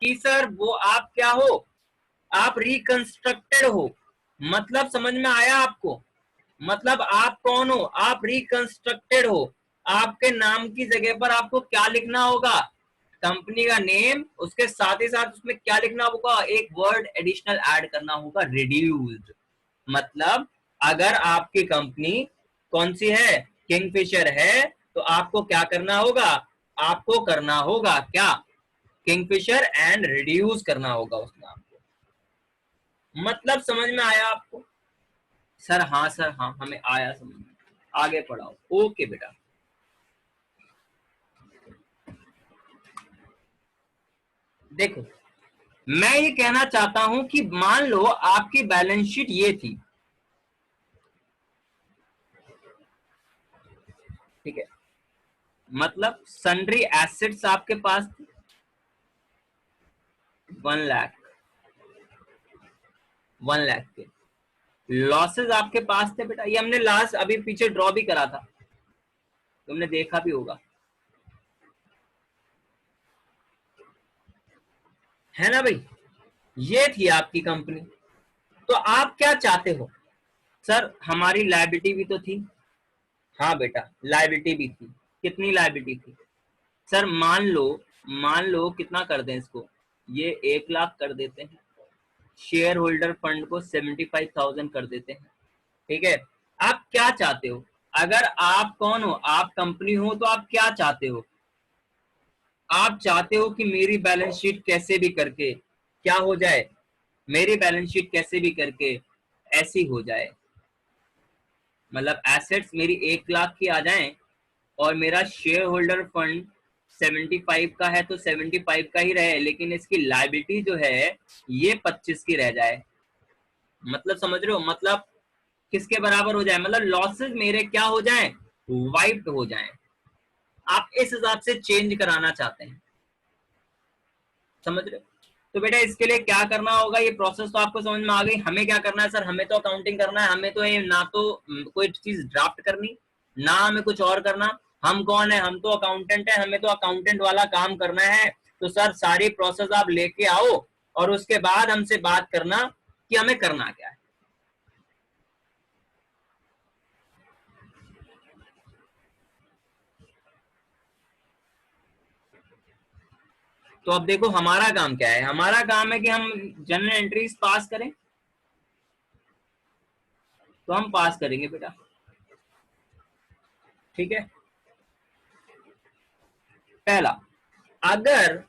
कि सर वो आप क्या हो, आप रिकंस्ट्रक्टेड हो। मतलब समझ में आया आपको? मतलब आप कौन हो, आप रिकंस्ट्रक्टेड हो। आपके नाम की जगह पर आपको क्या लिखना होगा, कंपनी का नेम, उसके साथ ही साथ उसमें क्या लिखना होगा, एक वर्ड एडिशनल ऐड करना होगा, रिड्यूस्ड। मतलब अगर आपकी कंपनी कौन सी है, किंगफिशर है, तो आपको क्या करना होगा, आपको करना होगा क्या, किंगफिशर एंड रिड्यूस करना होगा उस नाम को। मतलब समझ में आया आपको? सर हाँ हमें आया समझ में, आगे पढ़ाओ। ओके बेटा, देखो मैं ये कहना चाहता हूं कि मान लो आपकी बैलेंस शीट ये थी, ठीक है, मतलब सन्ड्री एसेट्स आपके पास थी 1 लाख, 1 लाख के। लॉसेस आपके पास थे बेटा, ये हमने लास्ट अभी पीछे ड्रॉ भी करा था, तुमने देखा भी होगा, है ना भाई? ये थी आपकी कंपनी। तो आप क्या चाहते हो? सर हमारी लायबिलिटी भी तो थी। हाँ बेटा, लायबिलिटी भी थी। कितनी लायबिलिटी थी? सर मान लो कितना कर दें इसको, ये 1 लाख कर देते हैं, शेयर होल्डर फंड को 75,000 कर देते हैं, ठीक है। आप क्या चाहते हो? अगर आप कौन हो, आप कंपनी हो, तो आप क्या चाहते हो? आप चाहते हो कि मेरी बैलेंस शीट कैसे भी करके क्या हो जाए, मेरी बैलेंस शीट कैसे भी करके ऐसी हो जाए, मतलब एसेट्स मेरी 1 लाख की आ जाएं और मेरा शेयर होल्डर फंड 75 का है तो 75 का ही रहे, लेकिन इसकी लायबिलिटी जो है ये 25 की रह जाए। मतलब समझ रहे हो? मतलब किसके बराबर हो जाए, मतलब लॉसेस मेरे क्या हो जाएं, वाइप्ड हो जाएं। आप इस हिसाब से चेंज कराना चाहते हैं, समझ रहे हो? तो बेटा इसके लिए क्या करना होगा, ये प्रोसेस तो आपको समझ में आ गई। हमें क्या करना है सर, हमें तो अकाउंटिंग करना है, हमें तो ये ना तो कोई चीज ड्राफ्ट करनी, ना हमें कुछ और करना। हम कौन है, हम तो अकाउंटेंट है, हमें तो अकाउंटेंट वाला काम करना है। तो सर सारी प्रोसेस आप लेके आओ और उसके बाद हमसे बात करना कि हमें करना क्या है। तो अब देखो हमारा काम क्या है, हमारा काम है कि हम जनरल एंट्रीज पास करें, तो हम पास करेंगे बेटा, ठीक है। पहला, अगर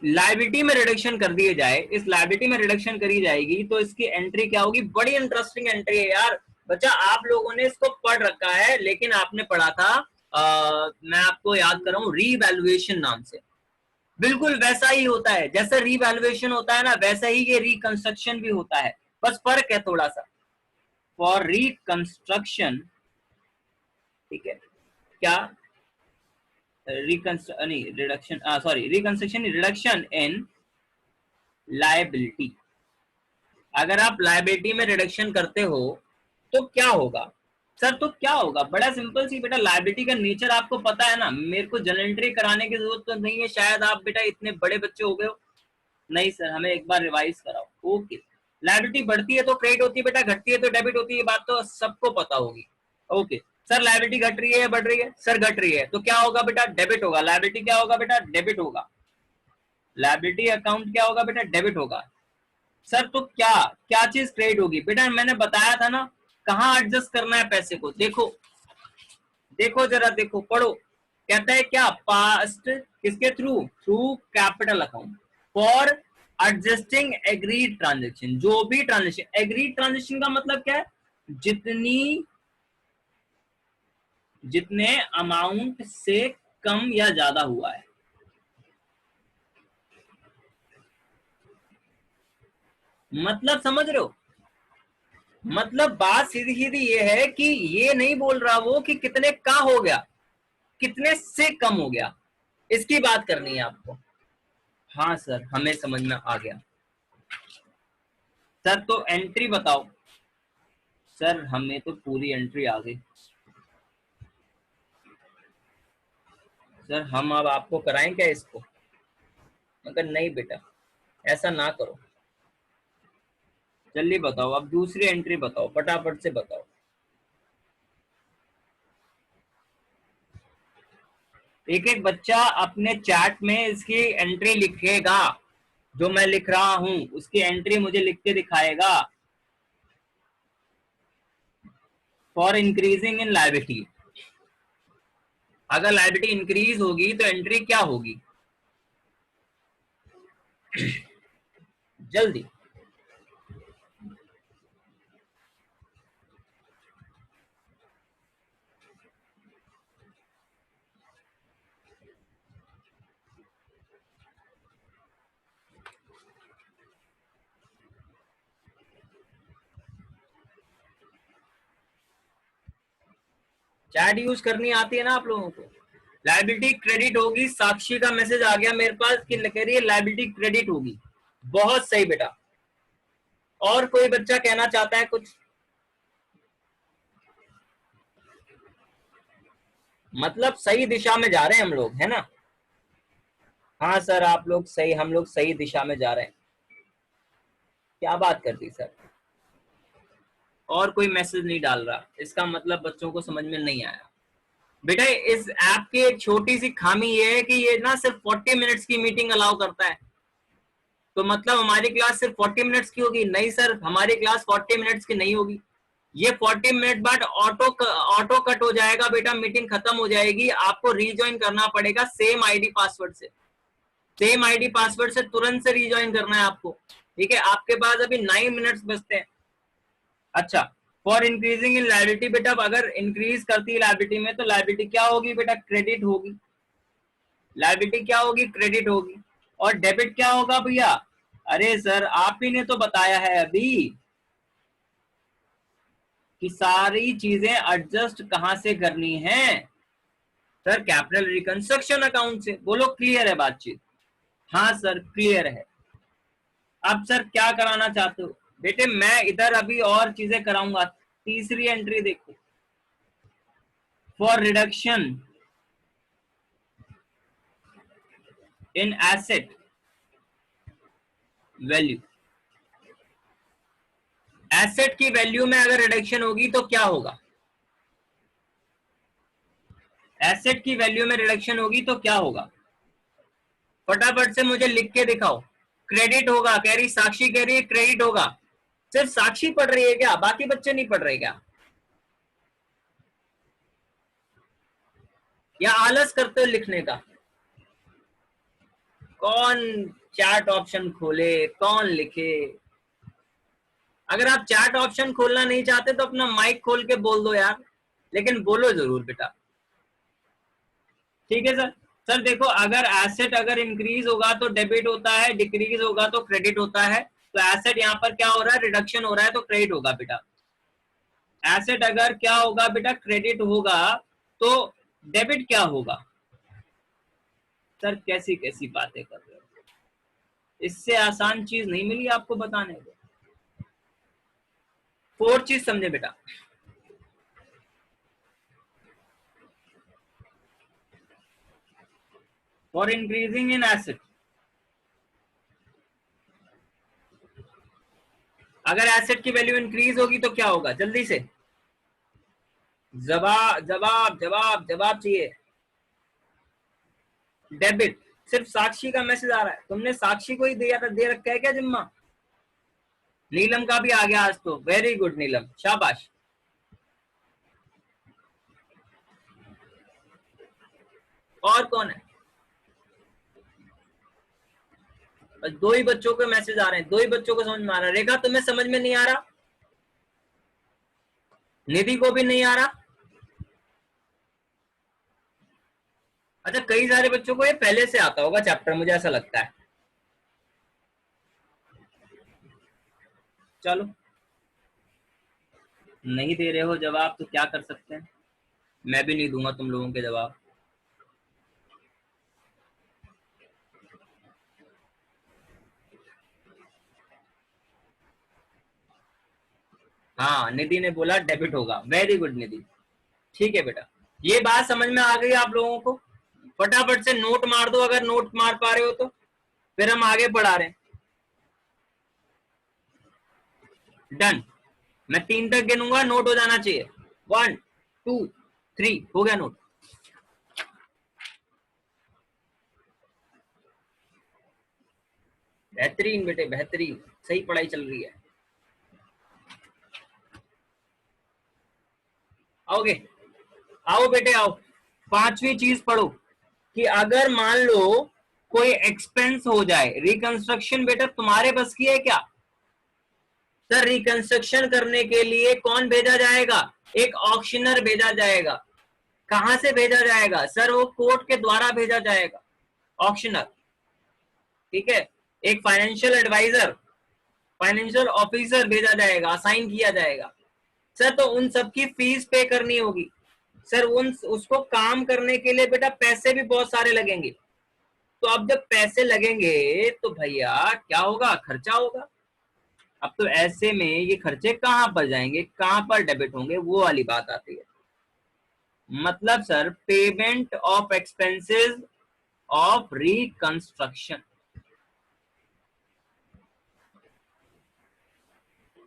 लाइबिलिटी में रिडक्शन कर दिए जाए, इस लाइबिलिटी में रिडक्शन करी जाएगी तो इसकी एंट्री क्या होगी, बड़ी इंटरेस्टिंग एंट्री है यार। बच्चा आप लोगों ने इसको पढ़ रखा है, लेकिन आपने पढ़ा था मैं आपको याद कर रहा हूँ, रीवैल्यूएशन नाम से। बिल्कुल वैसा ही होता है, जैसा रीवैल्यूएशन होता है ना, वैसा ही ये रिकंस्ट्रक्शन भी होता है, बस फर्क है थोड़ा सा। फॉर रिकंस्ट्रक्शन, ठीक है, क्या reduction, sorry reconstruction, reduction in liability. अगर आप लायबिलिटी में रिडक्शन करते हो तो क्या होगा? सर तो क्या होगा, बड़ा सिंपल सी बेटा, लायबिलिटी का नेचर आपको पता है ना, मेरे को जनरल एंट्री कराने की जरूरत तो नहीं है, शायद आप बेटा इतने बड़े बच्चे हो गए हो। नहीं सर, हमें एक बार रिवाइज कराओ। ओके, लायबिलिटी बढ़ती है तो क्रेडिट होती है बेटा, घटती है तो डेबिट होती है, बात तो सबको पता होगी। ओके सर, लायबिलिटी घट रही है या बढ़ रही है? सर घट रही है, तो क्या होगा बेटा, डेबिट होगा। लायबिलिटी क्या होगा बेटा, डेबिट होगा। लायबिलिटी अकाउंट क्या होगा बेटा, डेबिट होगा। सर तो क्या क्या चीज क्रेडिट होगी बेटा, मैंने बताया था ना, कहाँ एडजस्ट करना है पैसे को। देखो देखो जरा देखो, पढ़ो, कहता है क्या, पास्ट किसके through, through capital account for adjusting agreed transaction. जो भी ट्रांजेक्शन, एग्रीड ट्रांजेक्शन का मतलब क्या है, जितनी जितने अमाउंट से कम या ज्यादा हुआ है। मतलब समझ रहे हो? मतलब बात सीधी सीधी ये है कि ये नहीं बोल रहा वो कि कितने का हो गया, कितने से कम हो गया, इसकी बात करनी है आपको। हाँ सर, हमें समझ में आ गया। सर तो एंट्री बताओ। सर हमें तो पूरी एंट्री आ गई। सर हम अब आपको कराएं क्या इसको? मगर नहीं बेटा, ऐसा ना करो। जल्दी बताओ, अब दूसरी एंट्री बताओ, फटाफट से बताओ। एक एक बच्चा अपने चैट में इसकी एंट्री लिखेगा, जो मैं लिख रहा हूं उसकी एंट्री मुझे लिख के दिखाएगा। फॉर इंक्रीजिंग इन लायबिलिटी, अगर लायबिलिटी इंक्रीज होगी तो एंट्री क्या होगी? जल्दी। चैट यूज करनी आती है ना आप लोगों को? लायबिलिटी क्रेडिट होगी। साक्षी का मैसेज आ गया मेरे पास कि कह रही है लायबिलिटी क्रेडिट होगी। बहुत सही बेटा। और कोई बच्चा कहना चाहता है कुछ? मतलब सही दिशा में जा रहे हैं हम लोग, है ना? हाँ सर, आप लोग सही, हम लोग सही दिशा में जा रहे हैं। क्या बात कर दी सर। और कोई मैसेज नहीं डाल रहा, इसका मतलब बच्चों को समझ में नहीं आया। बेटा इस ऐप की एक छोटी सी खामी ये है कि ये ना सिर्फ 40 मिनट्स की मीटिंग अलाउ करता है। तो मतलब हमारी क्लास सिर्फ 40 मिनट्स की होगी? नहीं सर, हमारी क्लास 40 मिनट्स की नहीं होगी। ये 40 मिनट बाद ऑटो कट हो जाएगा बेटा, मीटिंग खत्म हो जाएगी। आपको रीज्वाइन करना पड़ेगा सेम आईडी पासवर्ड से। सेम आईडी पासवर्ड से तुरंत से रीज्वाइन करना है आपको। ठीक है, आपके पास अभी 9 मिनट्स बचते हैं। अच्छा, फॉर इंक्रीजिंग इन लायबिलिटी, बेटा अगर इंक्रीज करती है लायबिलिटी में तो लायबिलिटी क्या होगी बेटा? क्रेडिट होगी। लायबिलिटी क्या होगी? क्रेडिट होगी। और डेबिट क्या होगा भैया? अरे सर, आप ही ने तो बताया है अभी कि सारी चीजें एडजस्ट कहां से करनी है? सर कैपिटल रिकंस्ट्रक्शन अकाउंट से। बोलो क्लियर है बातचीत? हाँ सर क्लियर है। अब सर क्या कराना चाहते हो? बेटे मैं इधर अभी और चीजें कराऊंगा। तीसरी एंट्री देखो, for reduction in asset value. Asset की वैल्यू में अगर रिडक्शन होगी तो क्या होगा? एसेट की वैल्यू में रिडक्शन होगी तो क्या होगा? फटाफट से मुझे लिख के दिखाओ। क्रेडिट होगा, कह रही साक्षी, कह रही है क्रेडिट होगा। सिर्फ साक्षी पढ़ रही है क्या? बाकी बच्चे नहीं पढ़ रहे क्या? या आलस करते हो लिखने का? कौन चैट ऑप्शन खोले, कौन लिखे? अगर आप चैट ऑप्शन खोलना नहीं चाहते तो अपना माइक खोल के बोल दो यार, लेकिन बोलो जरूर बेटा। ठीक है सर। सर देखो, अगर एसेट अगर इंक्रीज होगा तो डेबिट होता है, डिक्रीज होगा तो क्रेडिट होता है। तो एसेट यहाँ पर क्या हो रहा है? रिडक्शन हो रहा है, तो क्रेडिट होगा बेटा। एसेट अगर क्या होगा बेटा? क्रेडिट होगा। तो डेबिट क्या होगा? सर कैसी कैसी बातें कर रहे हो? इससे आसान चीज नहीं मिली आपको बताने को। फोर्थ चीज समझे बेटा, फॉर इंक्रीजिंग इन एसेट, अगर एसेट की वैल्यू इंक्रीज होगी तो क्या होगा? जल्दी से जवाब जवाब जवाब जवाब चाहिए। डेबिट। सिर्फ साक्षी का मैसेज आ रहा है, तुमने साक्षी को ही दिया था, दे रखा है क्या जिम्मा? नीलम का भी आ गया आज तो, वेरी गुड नीलम, शाबाश। और कौन है? बस दो ही बच्चों के मैसेज आ रहे हैं, दो ही बच्चों को समझ में आ रहा है। रेखा तुम्हें समझ में नहीं आ रहा? निधि को भी नहीं आ रहा? अच्छा, कई सारे बच्चों को ये पहले से आता होगा चैप्टर, मुझे ऐसा लगता है। चलो, नहीं दे रहे हो जवाब तो क्या कर सकते हैं, मैं भी नहीं दूंगा तुम लोगों के जवाब। हाँ, निधि ने बोला डेबिट होगा, वेरी गुड निधि। ठीक है बेटा, ये बात समझ में आ गई आप लोगों को? फटाफट से नोट मार दो अगर नोट मार पा रहे हो तो। फिर हम आगे बढ़ा रहे हैं। डन। मैं 3 तक गिनूंगा, नोट हो जाना चाहिए। 1 2 3, हो गया नोट। बेहतरीन बेटे बेहतरीन, सही पढ़ाई चल रही है। आओगे, आओ बेटे आओ। 5वीं चीज पढ़ो कि अगर मान लो कोई एक्सपेंस हो जाए, रिकंस्ट्रक्शन बेटा तुम्हारे बस की है क्या? सर रिकंस्ट्रक्शन करने के लिए कौन भेजा जाएगा? एक ऑक्शनर भेजा जाएगा। कहां से भेजा जाएगा? सर वो कोर्ट के द्वारा भेजा जाएगा, ऑक्शनर। ठीक है, एक फाइनेंशियल एडवाइजर, फाइनेंशियल ऑफिसर भेजा जाएगा, असाइन किया जाएगा। सर तो उन सबकी फीस पे करनी होगी। सर उन उसको काम करने के लिए बेटा पैसे भी बहुत सारे लगेंगे। तो अब जब पैसे लगेंगे तो भैया क्या होगा? खर्चा होगा। अब तो ऐसे में ये खर्चे कहां पर जाएंगे, कहां पर डेबिट होंगे, वो वाली बात आती है। मतलब sir payment of expenses of reconstruction.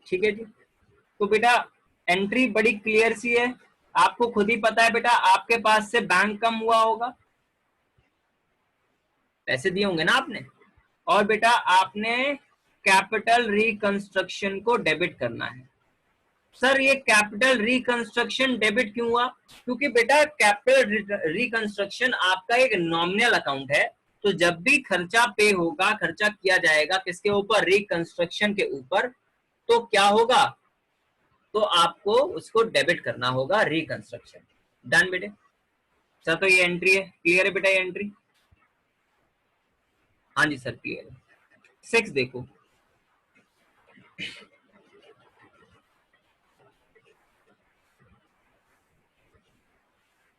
ठीक है जी। तो बेटा एंट्री बड़ी क्लियर सी है, आपको खुद ही पता है बेटा। आपके पास से बैंक कम हुआ होगा, पैसे दिए होंगे ना आपने, और बेटा आपने कैपिटल रिकंस्ट्रक्शन को डेबिट करना है। सर ये कैपिटल रिकंस्ट्रक्शन डेबिट क्यों हुआ? क्योंकि बेटा कैपिटल रिकंस्ट्रक्शन आपका एक नॉमिनल अकाउंट है। तो जब भी खर्चा पे होगा, खर्चा किया जाएगा किसके ऊपर? रिकंस्ट्रक्शन के ऊपर। तो क्या होगा? तो आपको उसको डेबिट करना होगा, रिकंस्ट्रक्शन। डन बेटे। सर तो ये एंट्री है, क्लियर है बेटा ये एंट्री? हाँ जी सर क्लियर है। 6 देखो,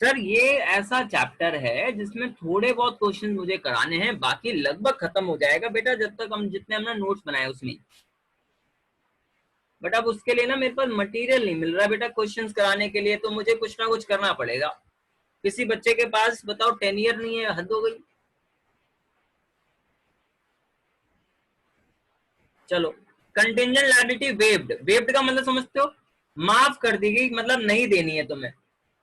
सर ये ऐसा चैप्टर है जिसमें थोड़े बहुत क्वेश्चन मुझे कराने हैं, बाकी लगभग खत्म हो जाएगा बेटा जब तक हम जितने हमने नोट्स बनाए उसमें। बट अब उसके लिए ना मेरे पास मटेरियल नहीं मिल रहा बेटा क्वेश्चंस कराने के लिए, तो मुझे कुछ ना कुछ करना पड़ेगा। किसी बच्चे के पास बताओ टेनियर नहीं है, हद हो गई। चलो, कंटिंजेंट लायबिलिटी वेव्ड। वेव्ड का मतलब समझते हो? माफ कर दी गई, मतलब नहीं देनी है तुम्हें।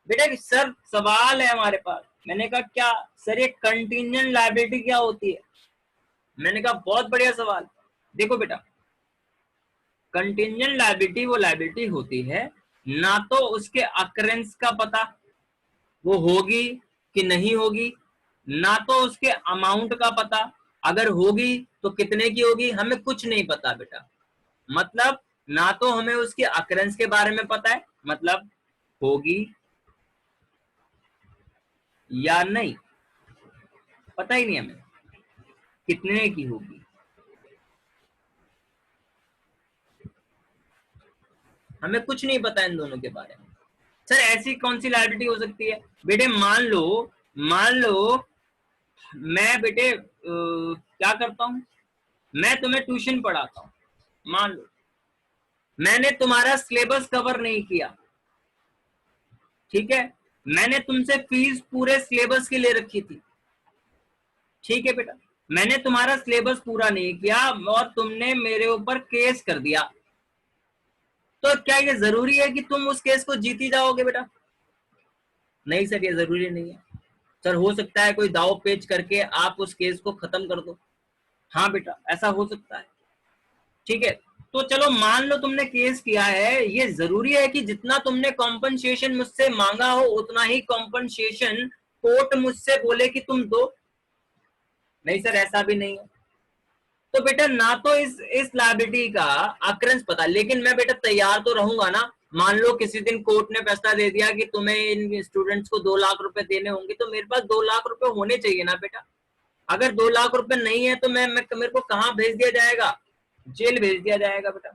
बेटा सर सवाल है हमारे पास। मैंने कहा क्या सर ये कंटिंजेंट लायबिलिटी क्या होती है? मैंने कहा बहुत बढ़िया सवाल। देखो बेटा कंटिंजेंट लायबिलिटी वो लायबिलिटी होती है, ना तो उसके अकरेंस का पता, वो होगी कि नहीं होगी, ना तो उसके अमाउंट का पता, अगर होगी तो कितने की होगी, हमें कुछ नहीं पता बेटा। मतलब ना तो हमें उसके अकरेंस के बारे में पता है, मतलब होगी या नहीं, पता ही नहीं हमें कितने की होगी, हमें कुछ नहीं पता इन दोनों के बारे में। सर ऐसी कौन सी लायबिलिटी हो सकती है? बेटे मान लो मैं बेटे क्या करता हूं, मैं तुम्हें ट्यूशन पढ़ाता हूं। मान लो मैंने तुम्हारा सिलेबस कवर नहीं किया, ठीक है, मैंने तुमसे फीस पूरे सिलेबस की ले रखी थी, ठीक है बेटा, मैंने तुम्हारा सिलेबस पूरा नहीं किया और तुमने मेरे ऊपर केस कर दिया, तो क्या ये जरूरी है कि तुम उस केस को जीती जाओगे बेटा? नहीं सर ये जरूरी नहीं है। सर हो सकता है कोई दाव पेच करके आप उस केस को खत्म कर दो। हाँ बेटा ऐसा हो सकता है, ठीक है। तो चलो मान लो तुमने केस किया है, ये जरूरी है कि जितना तुमने कॉम्पनसेशन मुझसे मांगा हो उतना ही कॉम्पनसेशन कोर्ट मुझसे बोले कि तुम दो? नहीं सर ऐसा भी नहीं है। तो बेटा ना तो इस लायबिलिटी का अक्रेंस पता, लेकिन मैं बेटा तैयार तो रहूंगा ना। मान लो किसी दिन कोर्ट ने फैसला दे दिया कि तुम्हें इन स्टूडेंट्स को 2 लाख रुपए देने होंगे, तो मेरे पास 2 लाख रुपए होने चाहिए ना बेटा। अगर 2 लाख रुपए नहीं है तो मैं मेरे को कहाँ भेज दिया जाएगा? जेल भेज दिया जाएगा बेटा।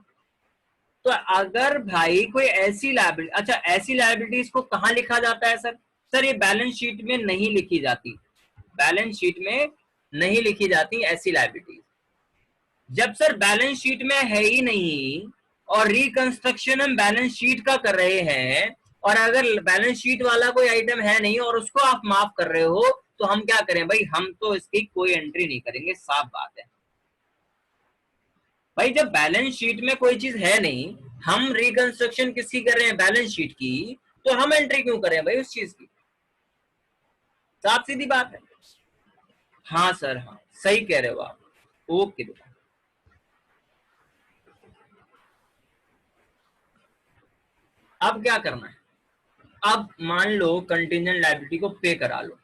तो अगर भाई कोई ऐसी लायबिलिटी, अच्छा ऐसी लायबिलिटीज को कहाँ लिखा जाता है सर? सर ये बैलेंस शीट में नहीं लिखी जाती, बैलेंस शीट में नहीं लिखी जाती ऐसी लायबिलिटीज। जब सर बैलेंस शीट में है ही नहीं और रिकंस्ट्रक्शन हम बैलेंस शीट का कर रहे हैं, और अगर बैलेंस शीट वाला कोई आइटम है नहीं और उसको आप माफ कर रहे हो, तो हम क्या करें भाई, हम तो इसकी कोई एंट्री नहीं करेंगे, साफ बात है भाई। जब बैलेंस शीट में कोई चीज है नहीं, हम रिकंस्ट्रक्शन किसकी कर रहे हैं, बैलेंस शीट की, तो हम एंट्री क्यों करें भाई उस चीज की, साफ सीधी बात है। हाँ सर, हाँ सही कह रहे हो आप। ओके बेटा, अब क्या करना है, अब मान लो कंटिजेंट लायबिलिटी को पे करा लो।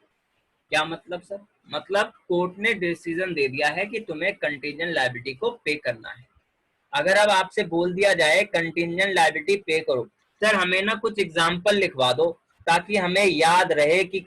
क्या मतलब सर, मतलब कोर्ट ने डिसीजन दे दिया है कि तुम्हें कंटिजेंट लायबिलिटी को पे करना है। अगर अब आपसे बोल दिया जाए कंटिजेंट लायबिलिटी पे करो, सर हमें ना कुछ एग्जांपल लिखवा दो ताकि हमें याद रहे कि